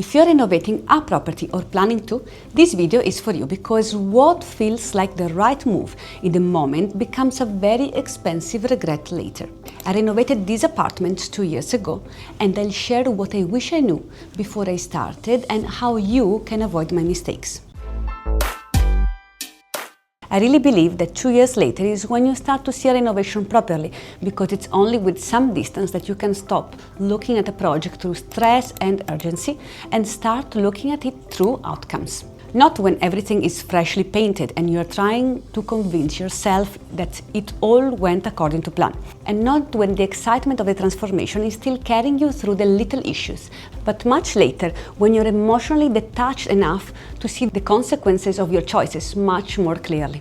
If you're renovating a property or planning to, this video is for you because what feels like the right move in the moment becomes a very expensive regret later. I renovated this apartment 2 years ago and I'll share what I wish I knew before I started and how you can avoid my mistakes. I really believe that 2 years later is when you start to see a renovation properly, because it's only with some distance that you can stop looking at a project through stress and urgency and start looking at it through outcomes. Not when everything is freshly painted and you're trying to convince yourself that it all went according to plan. And not when the excitement of the transformation is still carrying you through the little issues, but much later when you're emotionally detached enough to see the consequences of your choices much more clearly.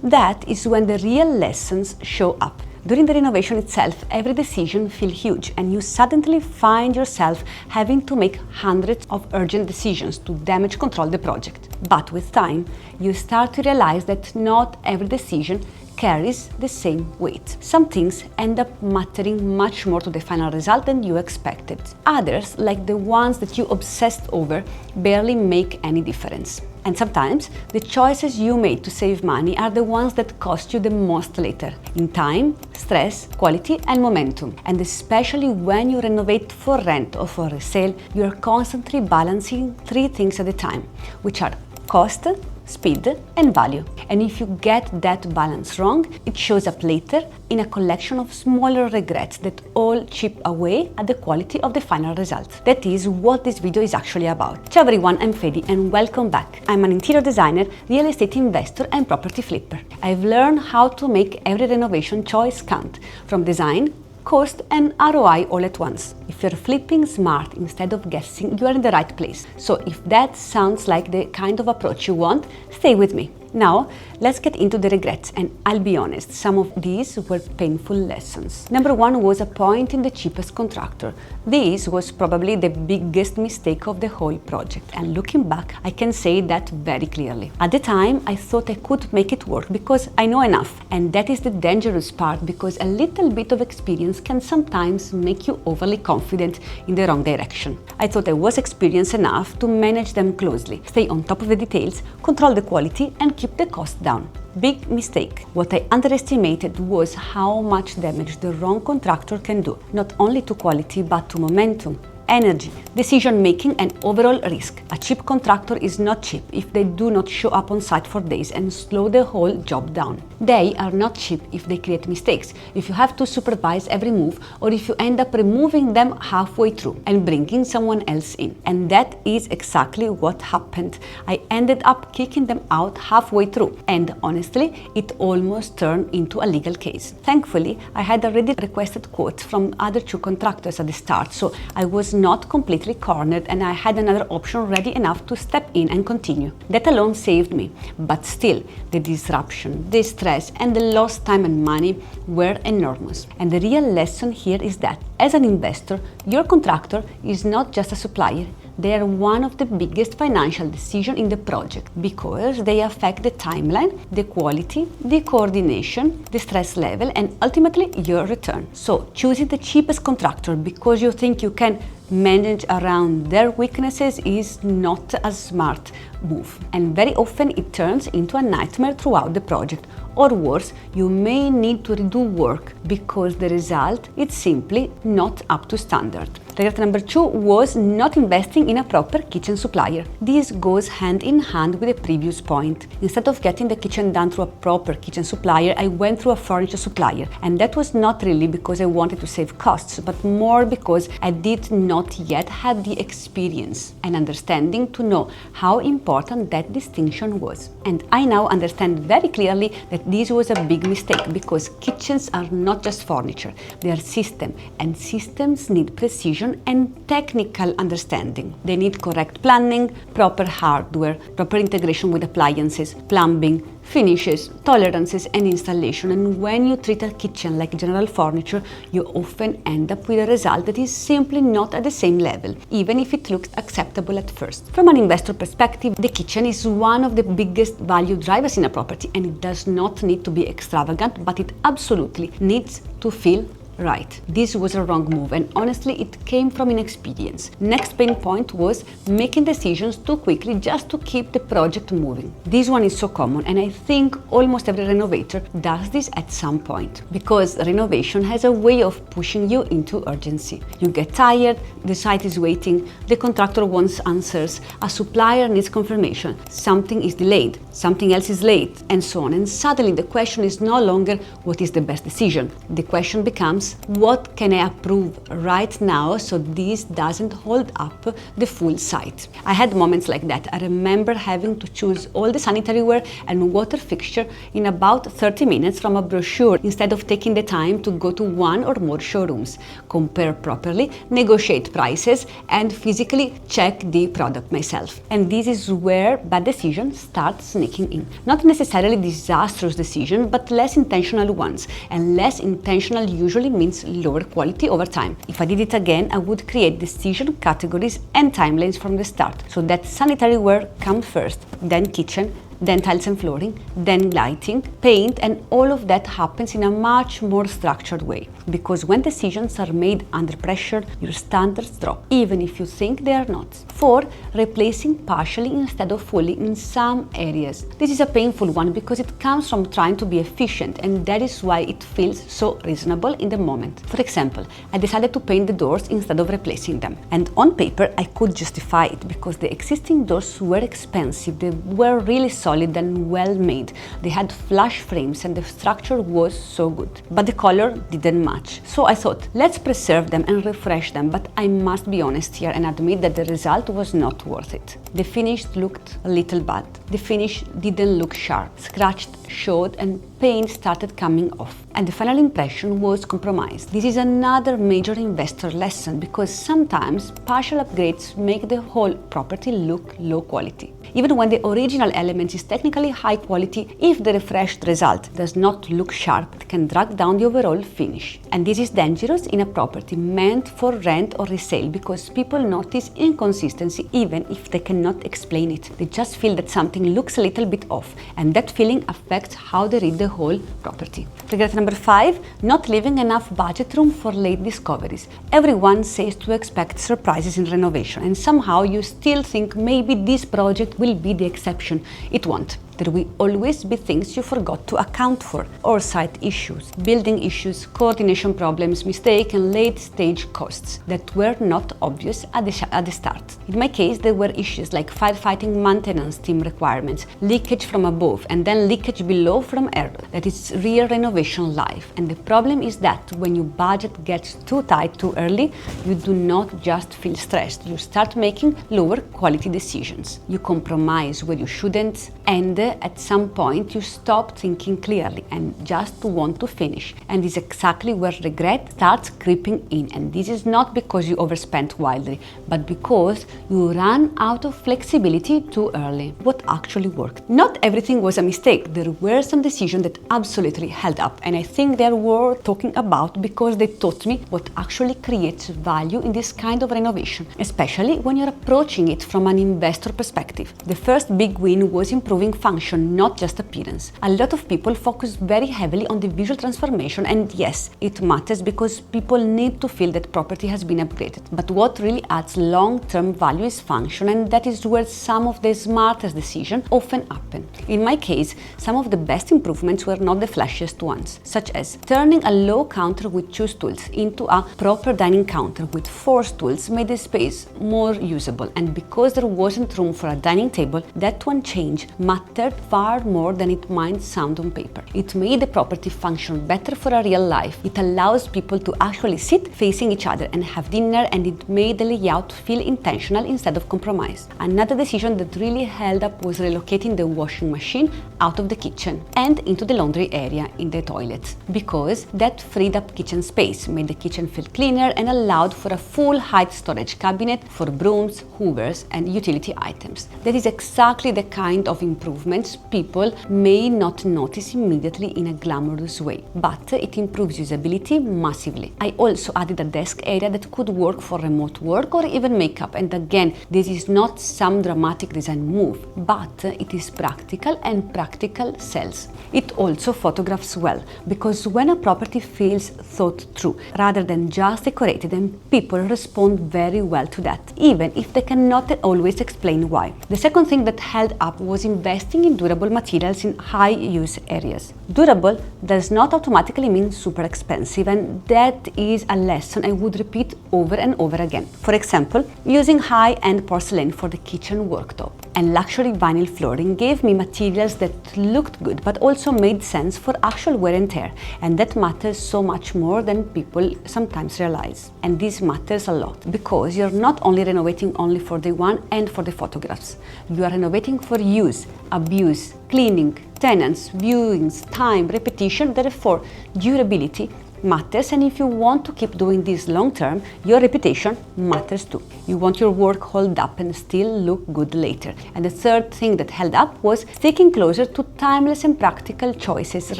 That is when the real lessons show up. During the renovation itself, every decision feels huge and you suddenly find yourself having to make hundreds of urgent decisions to damage control the project. But with time, you start to realize that not every decision carries the same weight. Some things end up mattering much more to the final result than you expected. Others, like the ones that you obsessed over, barely make any difference. And sometimes, the choices you made to save money are the ones that cost you the most later, in time, stress, quality, and momentum. And especially when you renovate for rent or for resale, you are constantly balancing 3 things at a time, which are cost, speed, and value. And if you get that balance wrong, it shows up later in a collection of smaller regrets that all chip away at the quality of the final result. That is what this video is actually about. Ciao everyone, I'm Fedi and welcome back. I'm an interior designer, real estate investor and property flipper. I've learned how to make every renovation choice count, from design, cost and ROI all at once. If you're flipping smart instead of guessing, you are in the right place. So if that sounds like the kind of approach you want, stay with me. Now, let's get into the regrets, and I'll be honest, some of these were painful lessons. Number 1 was appointing the cheapest contractor. This was probably the biggest mistake of the whole project, and looking back, I can say that very clearly. At the time, I thought I could make it work because I know enough, and that is the dangerous part because a little bit of experience can sometimes make you overly confident in the wrong direction. I thought I was experienced enough to manage them closely, stay on top of the details, control the quality, and keep the cost down. Big mistake. What I underestimated was how much damage the wrong contractor can do, not only to quality but to momentum, energy, decision making and overall risk. A cheap contractor is not cheap if they do not show up on site for days and slow the whole job down. They are not cheap if they create mistakes, if you have to supervise every move, or if you end up removing them halfway through and bringing someone else in. And that is exactly what happened. I ended up kicking them out halfway through, and honestly, it almost turned into a legal case. Thankfully, I had already requested quotes from other 2 contractors at the start, so I was not completely cornered and I had another option ready enough to step in and continue. That alone saved me, but still, the disruption, the stress and the lost time and money were enormous. And the real lesson here is that, as an investor, your contractor is not just a supplier. They are one of the biggest financial decisions in the project because they affect the timeline, the quality, the coordination, the stress level, and ultimately your return. So choosing the cheapest contractor because you think you can manage around their weaknesses is not a smart move, and very often it turns into a nightmare throughout the project, or worse, you may need to redo work because the result is simply not up to standard. Regret number 2 was not investing in a proper kitchen supplier. This goes hand in hand with the previous point. Instead of getting the kitchen done through a proper kitchen supplier, I went through a furniture supplier, and that was not really because I wanted to save costs, but more because I did not yet have the experience and understanding to know how important that distinction was. And I now understand very clearly that this was a big mistake because kitchens are not just furniture, they are systems, and systems need precision and technical understanding. They need correct planning, proper hardware, proper integration with appliances, plumbing, finishes, tolerances and installation. And when you treat a kitchen like general furniture, you often end up with a result that is simply not at the same level, even if it looks acceptable at first. From an investor perspective, the kitchen is one of the biggest value drivers in a property, and it does not need to be extravagant, but it absolutely needs to feel Right, this was a wrong move, and honestly it came from inexperience. Next pain point was making decisions too quickly just to keep the project moving. This one is so common, and I think almost every renovator does this at some point, because renovation has a way of pushing you into urgency. You get tired, the site is waiting, the contractor wants answers, a supplier needs confirmation, something is delayed, something else is late, and so on. And suddenly the question is no longer what is the best decision. The question becomes, what can I approve right now so this doesn't hold up the full site? I had moments like that. I remember having to choose all the sanitary ware and water fixture in about 30 minutes from a brochure instead of taking the time to go to one or more showrooms, compare properly, negotiate prices, and physically check the product myself. And this is where bad decisions start sneaking in. Not necessarily disastrous decisions, but less intentional ones. And less intentional usually means lower quality over time. If I did it again, I would create decision categories and timelines from the start, so that sanitary ware comes first, then kitchen, then tiles and flooring, then lighting, paint, and all of that happens in a much more structured way. Because when decisions are made under pressure, your standards drop, even if you think they are not. 4. Replacing partially instead of fully in some areas. This is a painful one because it comes from trying to be efficient, and that is why it feels so reasonable in the moment. For example, I decided to paint the doors instead of replacing them. And on paper, I could justify it because the existing doors were expensive, they were really solid and well made. They had flush frames and the structure was so good. But the color didn't match. So I thought, let's preserve them and refresh them, but I must be honest here and admit that the result was not worth it. The finish looked a little bad. The finish didn't look sharp. Scratched showed and paint started coming off. And the final impression was compromised. This is another major investor lesson because sometimes partial upgrades make the whole property look low quality. Even when the original element is technically high quality, if the refreshed result does not look sharp, it can drag down the overall finish. And this is dangerous in a property meant for rent or resale because people notice inconsistency even if they cannot explain it. They just feel that something looks a little bit off, and that feeling affects how they read the whole property. Regret number 5, not leaving enough budget room for late discoveries. Everyone says to expect surprises in renovation, and somehow you still think maybe this project will be the exception. It won't. There will always be things you forgot to account for, or site issues, building issues, coordination problems, mistakes, and late-stage costs that were not obvious at the start. In my case, there were issues like firefighting maintenance team requirements, leakage from above, and then leakage below from air. That is real renovation life. And the problem is that when your budget gets too tight too early, you do not just feel stressed. You start making lower quality decisions. You compromise where you shouldn't, and at some point you stop thinking clearly and just want to finish. And this is exactly where regret starts creeping in. And this is not because you overspent wildly, but because you ran out of flexibility too early. What actually worked? Not everything was a mistake. There were some decisions that absolutely held up, and I think they're worth talking about because they taught me what actually creates value in this kind of renovation, especially when you're approaching it from an investor perspective. The first big win was improving function, not just appearance. A lot of people focus very heavily on the visual transformation, and yes, it matters because people need to feel that property has been upgraded. But what really adds long-term value is function, and that is where some of the smartest decisions often happen. In my case, some of the best improvements were not the flashiest ones, such as turning a low counter with 2 stools into a proper dining counter with 4 stools made the space more usable. And because there wasn't room for a dining table, that one change mattered far more than it might sound on paper. It made the property function better for a real life. It allows people to actually sit facing each other and have dinner, and it made the layout feel intentional instead of compromised. Another decision that really held up was relocating the washing machine out of the kitchen and into the laundry area in the toilet, because that freed up kitchen space, made the kitchen feel cleaner, and allowed for a full height storage cabinet for brooms, hoovers, and utility items. That is exactly the kind of improvement elements people may not notice immediately in a glamorous way, but it improves usability massively. I also added a desk area that could work for remote work or even makeup, and again, this is not some dramatic design move, but it is practical, and practical sells. It also photographs well, because when a property feels thought through rather than just decorated, and people respond very well to that, even if they cannot always explain why. The second thing that held up was investing in durable materials in high use areas. Durable does not automatically mean super expensive, and that is a lesson I would repeat over and over again. For example, using high-end porcelain for the kitchen worktop and luxury vinyl flooring gave me materials that looked good but also made sense for actual wear and tear, and that matters so much more than people sometimes realize. And this matters a lot, because you're not only renovating only for the one and for the photographs. You are renovating for use, abuse, cleaning, tenants, viewings, time, repetition. Therefore, durability matters, and if you want to keep doing this long term, your reputation matters too. You want your work hold up and still look good later. And the third thing that held up was sticking closer to timeless and practical choices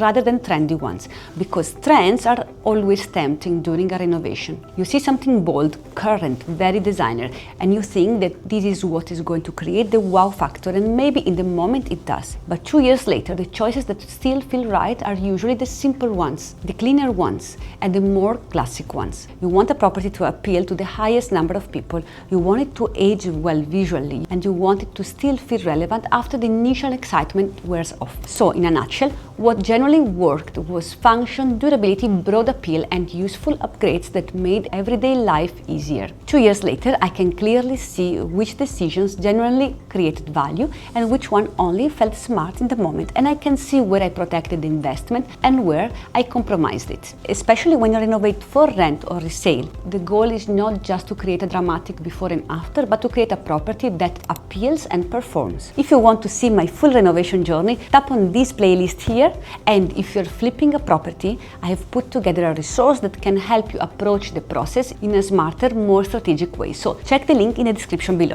rather than trendy ones, because trends are always tempting during a renovation. You see something bold, current, very designer, and you think that this is what is going to create the wow factor, and maybe in the moment it does. But 2 years later, the choices that still feel right are usually the simple ones, the cleaner ones, and the more classic ones. You want a property to appeal to the highest number of people, you want it to age well visually, and you want it to still feel relevant after the initial excitement wears off. So, in a nutshell, what generally worked was function, durability, broad appeal, and useful upgrades that made everyday life easier. 2 years later, I can clearly see which decisions genuinely created value and which one only felt smart in the moment, and I can see where I protected the investment and where I compromised it. Especially when you renovate for rent or resale, the goal is not just to create a dramatic before and after, but to create a property that appeals and performs. If you want to see my full renovation journey, tap on this playlist here, and if you're flipping a property, I have put together a resource that can help you approach the process in a smarter, more strategic way. So check the link in the description below.